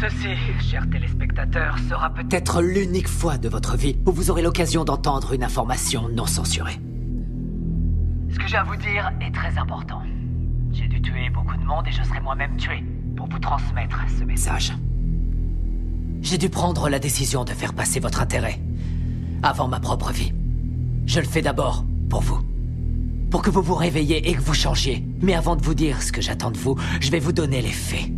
Ceci, chers téléspectateurs, sera peut-être l'unique fois de votre vie où vous aurez l'occasion d'entendre une information non censurée. Ce que j'ai à vous dire est très important. J'ai dû tuer beaucoup de monde et je serai moi-même tué pour vous transmettre ce message. J'ai dû prendre la décision de faire passer votre intérêt avant ma propre vie. Je le fais d'abord pour vous. Pour que vous vous réveilliez et que vous changiez. Mais avant de vous dire ce que j'attends de vous, je vais vous donner les faits.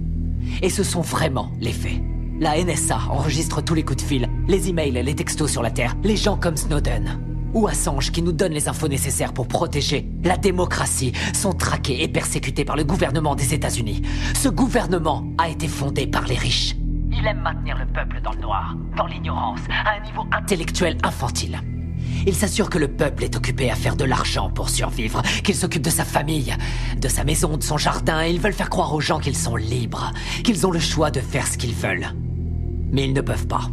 Et ce sont vraiment les faits. La NSA enregistre tous les coups de fil, les emails, les textos sur la Terre, les gens comme Snowden ou Assange qui nous donnent les infos nécessaires pour protéger la démocratie sont traqués et persécutés par le gouvernement des États-Unis. Ce gouvernement a été fondé par les riches. Il aime maintenir le peuple dans le noir, dans l'ignorance, à un niveau intellectuel infantile. Il s'assure que le peuple est occupé à faire de l'argent pour survivre, qu'il s'occupe de sa famille, de sa maison, de son jardin, et ils veulent faire croire aux gens qu'ils sont libres, qu'ils ont le choix de faire ce qu'ils veulent. Mais ils ne peuvent pas.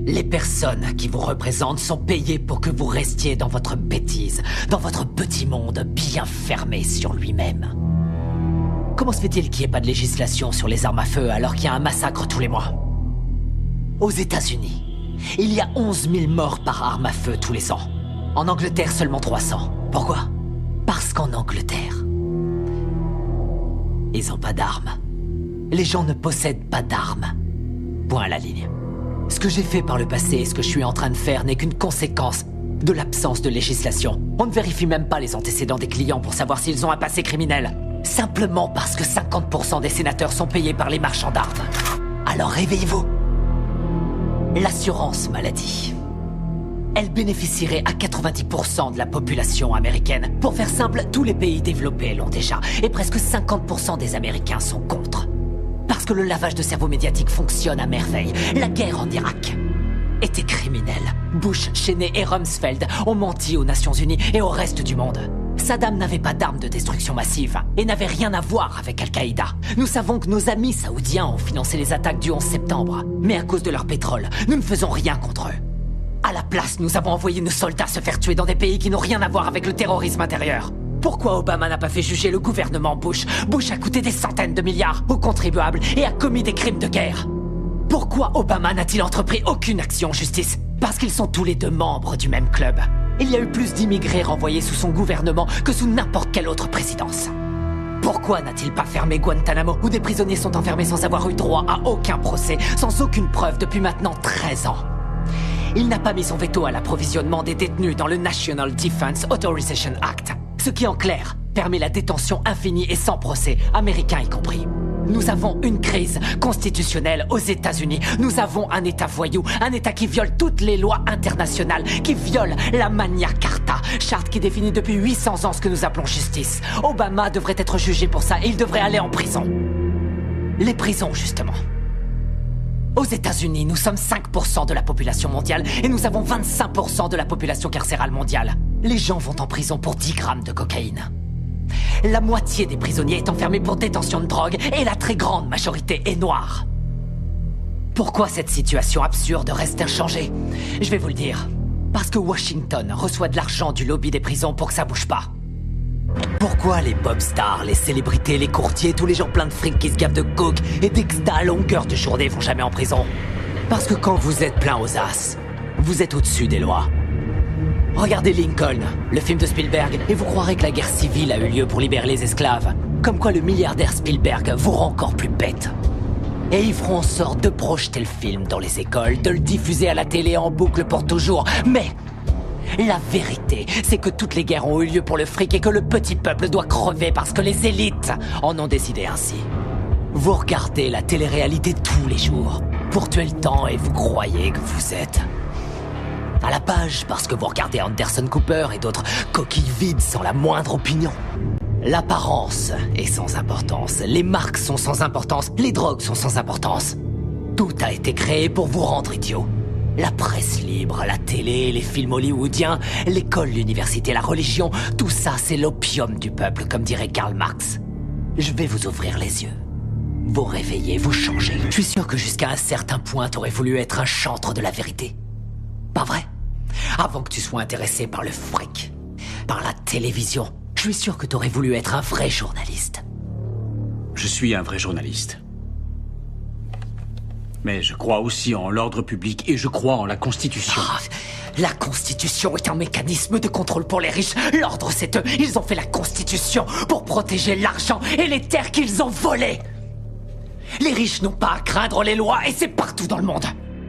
Les personnes qui vous représentent sont payées pour que vous restiez dans votre bêtise, dans votre petit monde bien fermé sur lui-même. Comment se fait-il qu'il n'y ait pas de législation sur les armes à feu alors qu'il y a un massacre tous les mois? Aux États-Unis, il y a 11 000 morts par arme à feu tous les ans. En Angleterre, seulement 300. Pourquoi? Parce qu'en Angleterre, ils n'ont pas d'armes. Les gens ne possèdent pas d'armes. Point à la ligne. Ce que j'ai fait par le passé et ce que je suis en train de faire n'est qu'une conséquence de l'absence de législation. On ne vérifie même pas les antécédents des clients pour savoir s'ils ont un passé criminel. Simplement parce que 50% des sénateurs sont payés par les marchands d'armes. Alors réveillez-vous. L'assurance maladie. Elle bénéficierait à 90% de la population américaine. Pour faire simple, tous les pays développés l'ont déjà. Et presque 50% des Américains sont contre. Parce que le lavage de cerveau médiatique fonctionne à merveille. La guerre en Irak était criminelle. Bush, Cheney et Rumsfeld ont menti aux Nations Unies et au reste du monde. Saddam n'avait pas d'armes de destruction massive et n'avait rien à voir avec Al-Qaïda. Nous savons que nos amis saoudiens ont financé les attaques du 11 septembre. Mais à cause de leur pétrole, nous ne faisons rien contre eux. À la place, nous avons envoyé nos soldats se faire tuer dans des pays qui n'ont rien à voir avec le terrorisme intérieur. Pourquoi Obama n'a pas fait juger le gouvernement Bush? Bush a coûté des centaines de milliards aux contribuables et a commis des crimes de guerre. Pourquoi Obama n'a-t-il entrepris aucune action en justice? Parce qu'ils sont tous les deux membres du même club. Il y a eu plus d'immigrés renvoyés sous son gouvernement que sous n'importe quelle autre présidence. Pourquoi n'a-t-il pas fermé Guantanamo, où des prisonniers sont enfermés sans avoir eu droit à aucun procès, sans aucune preuve depuis maintenant 13 ans? Il n'a pas mis son veto à l'approvisionnement des détenus dans le National Defense Authorization Act, ce qui en clair permet la détention infinie et sans procès, américains y compris. Nous avons une crise constitutionnelle aux États-Unis. Nous avons un État voyou, un État qui viole toutes les lois internationales, qui viole la Magna Carta, charte qui définit depuis 800 ans ce que nous appelons justice. Obama devrait être jugé pour ça et il devrait aller en prison. Les prisons, justement. Aux États-Unis, nous sommes 5% de la population mondiale et nous avons 25% de la population carcérale mondiale. Les gens vont en prison pour 10 grammes de cocaïne. La moitié des prisonniers est enfermée pour détention de drogue et la très grande majorité est noire. Pourquoi cette situation absurde reste inchangée? Je vais vous le dire. Parce que Washington reçoit de l'argent du lobby des prisons pour que ça bouge pas. Pourquoi les pop stars, les célébrités, les courtiers, tous les gens pleins de fric qui se gavent de coke et d'exta à longueur de journée vont jamais en prison? Parce que quand vous êtes plein aux as, vous êtes au-dessus des lois. Regardez Lincoln, le film de Spielberg, et vous croirez que la guerre civile a eu lieu pour libérer les esclaves. Comme quoi le milliardaire Spielberg vous rend encore plus bête. Et ils feront en sorte de projeter le film dans les écoles, de le diffuser à la télé en boucle pour toujours. Mais la vérité, c'est que toutes les guerres ont eu lieu pour le fric et que le petit peuple doit crever parce que les élites en ont décidé ainsi. Vous regardez la télé-réalité tous les jours pour tuer le temps et vous croyez que vous êtes à la page parce que vous regardez Anderson Cooper et d'autres coquilles vides sans la moindre opinion. L'apparence est sans importance, les marques sont sans importance, les drogues sont sans importance. Tout a été créé pour vous rendre idiot. La presse libre, la télé, les films hollywoodiens, l'école, l'université, la religion, tout ça c'est l'opium du peuple, comme dirait Karl Marx. Je vais vous ouvrir les yeux. Vous réveiller, vous changer. Je suis sûr que jusqu'à un certain point t'aurais voulu être un chantre de la vérité. Pas vrai? Avant que tu sois intéressé par le fric, par la télévision, je suis sûr que t'aurais voulu être un vrai journaliste. Je suis un vrai journaliste. Mais je crois aussi en l'ordre public et je crois en la Constitution. Ah, la Constitution est un mécanisme de contrôle pour les riches. L'ordre, c'est eux. Ils ont fait la Constitution pour protéger l'argent et les terres qu'ils ont volées. Les riches n'ont pas à craindre les lois et c'est partout dans le monde.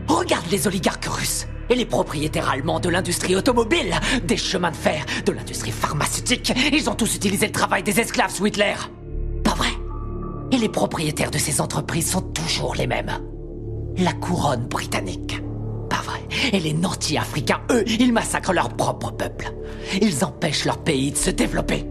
Regarde les oligarques russes et les propriétaires allemands de l'industrie automobile, des chemins de fer, de l'industrie pharmaceutique. Ils ont tous utilisé le travail des esclaves sous Hitler. Pas vrai? Et les propriétaires de ces entreprises sont toujours les mêmes. La couronne britannique. Pas vrai. Et les nantis africains, eux, ils massacrent leur propre peuple. Ils empêchent leur pays de se développer.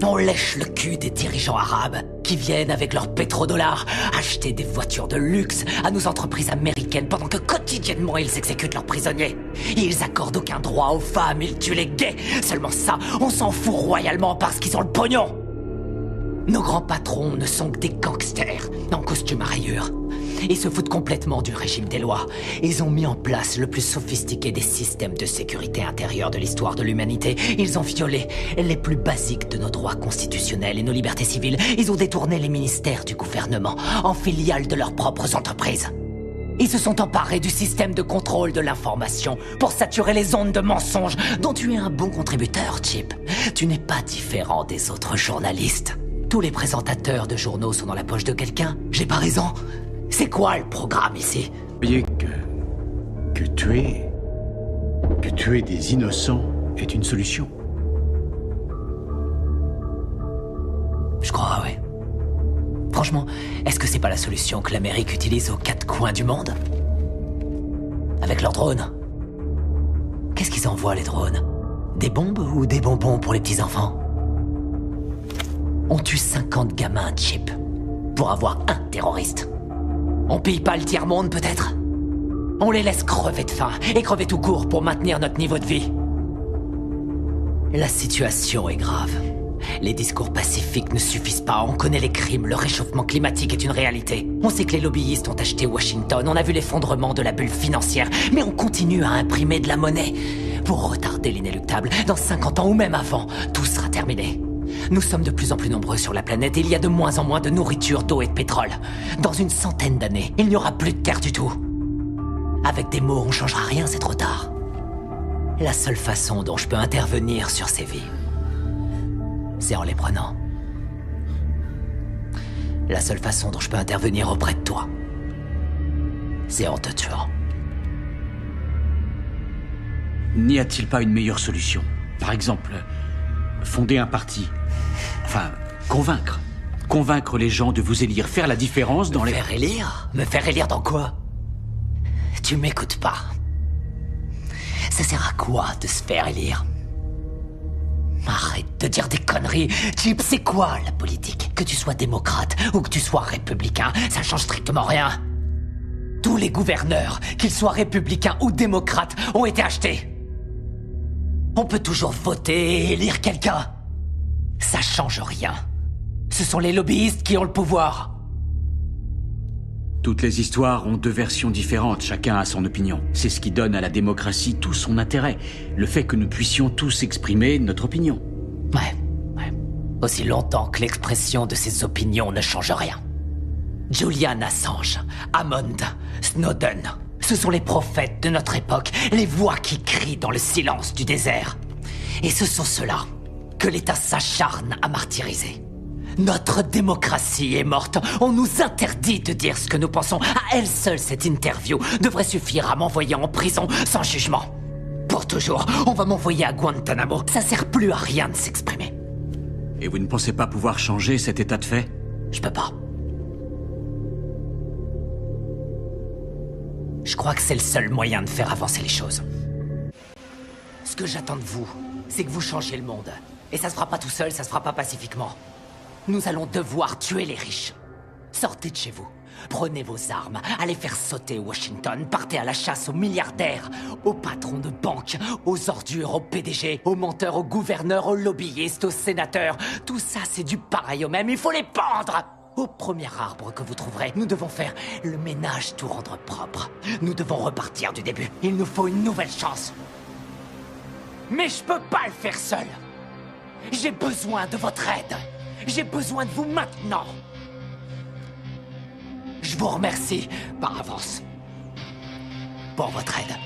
On lèche le cul des dirigeants arabes qui viennent avec leurs pétrodollars acheter des voitures de luxe à nos entreprises américaines pendant que quotidiennement ils exécutent leurs prisonniers. Ils accordent aucun droit aux femmes, ils tuent les gays. Seulement ça, on s'en fout royalement parce qu'ils ont le pognon. Nos grands patrons ne sont que des gangsters en costume à rayures. Ils se foutent complètement du régime des lois. Ils ont mis en place le plus sophistiqué des systèmes de sécurité intérieure de l'histoire de l'humanité. Ils ont violé les plus basiques de nos droits constitutionnels et nos libertés civiles. Ils ont détourné les ministères du gouvernement en filiales de leurs propres entreprises. Ils se sont emparés du système de contrôle de l'information pour saturer les ondes de mensonges dont tu es un bon contributeur, Chip. Tu n'es pas différent des autres journalistes. Tous les présentateurs de journaux sont dans la poche de quelqu'un. J'ai pas raison? C'est quoi le programme ici? Vous voyez que tuer des innocents est une solution. Je crois, oui. Franchement, est-ce que c'est pas la solution que l'Amérique utilise aux quatre coins du monde? Avec leurs drones. Qu'est-ce qu'ils envoient, les drones? Des bombes ou des bonbons pour les petits-enfants? On tue 50 gamins, Chip, pour avoir un terroriste. On paye pas le tiers-monde, peut-être? On les laisse crever de faim, et crever tout court pour maintenir notre niveau de vie. La situation est grave. Les discours pacifiques ne suffisent pas, on connaît les crimes, le réchauffement climatique est une réalité. On sait que les lobbyistes ont acheté Washington, on a vu l'effondrement de la bulle financière, mais on continue à imprimer de la monnaie. Pour retarder l'inéluctable, dans 50 ans ou même avant, tout sera terminé. Nous sommes de plus en plus nombreux sur la planète et il y a de moins en moins de nourriture, d'eau et de pétrole. Dans une centaine d'années, il n'y aura plus de terre du tout. Avec des mots, on changera rien, c'est trop tard. La seule façon dont je peux intervenir sur ces vies, c'est en les prenant. La seule façon dont je peux intervenir auprès de toi, c'est en te tuant. N'y a-t-il pas une meilleure solution? Par exemple, fonder un parti. Enfin, convaincre. Convaincre les gens de vous élire, faire la différence dans les... Me faire élire? Me faire élire dans quoi? Tu m'écoutes pas. Ça sert à quoi de se faire élire? Arrête de dire des conneries. Chip, c'est quoi la politique? Que tu sois démocrate ou que tu sois républicain, ça change strictement rien. Tous les gouverneurs, qu'ils soient républicains ou démocrates, ont été achetés. On peut toujours voter et élire quelqu'un. Ça change rien. Ce sont les lobbyistes qui ont le pouvoir. Toutes les histoires ont deux versions différentes, chacun a son opinion. C'est ce qui donne à la démocratie tout son intérêt. Le fait que nous puissions tous exprimer notre opinion. Ouais. Aussi longtemps que l'expression de ces opinions ne change rien. Julian Assange, Hammond, Snowden, ce sont les prophètes de notre époque, les voix qui crient dans le silence du désert. Et ce sont ceux-là que l'État s'acharne à martyriser. Notre démocratie est morte. On nous interdit de dire ce que nous pensons. À elle seule, cette interview devrait suffire à m'envoyer en prison sans jugement. Pour toujours, on va m'envoyer à Guantanamo. Ça sert plus à rien de s'exprimer. Et vous ne pensez pas pouvoir changer cet état de fait? Je peux pas. Je crois que c'est le seul moyen de faire avancer les choses. Ce que j'attends de vous, c'est que vous changiez le monde. Et ça se fera pas tout seul, ça se fera pas pacifiquement. Nous allons devoir tuer les riches. Sortez de chez vous. Prenez vos armes, allez faire sauter Washington, partez à la chasse aux milliardaires, aux patrons de banques, aux ordures, aux PDG, aux menteurs, aux gouverneurs, aux lobbyistes, aux sénateurs. Tout ça, c'est du pareil au même, il faut les pendre! Au premier arbre que vous trouverez, nous devons faire le ménage, tout rendre propre. Nous devons repartir du début. Il nous faut une nouvelle chance. Mais je peux pas le faire seul. J'ai besoin de votre aide. J'ai besoin de vous maintenant. je vous remercie par avance pour votre aide.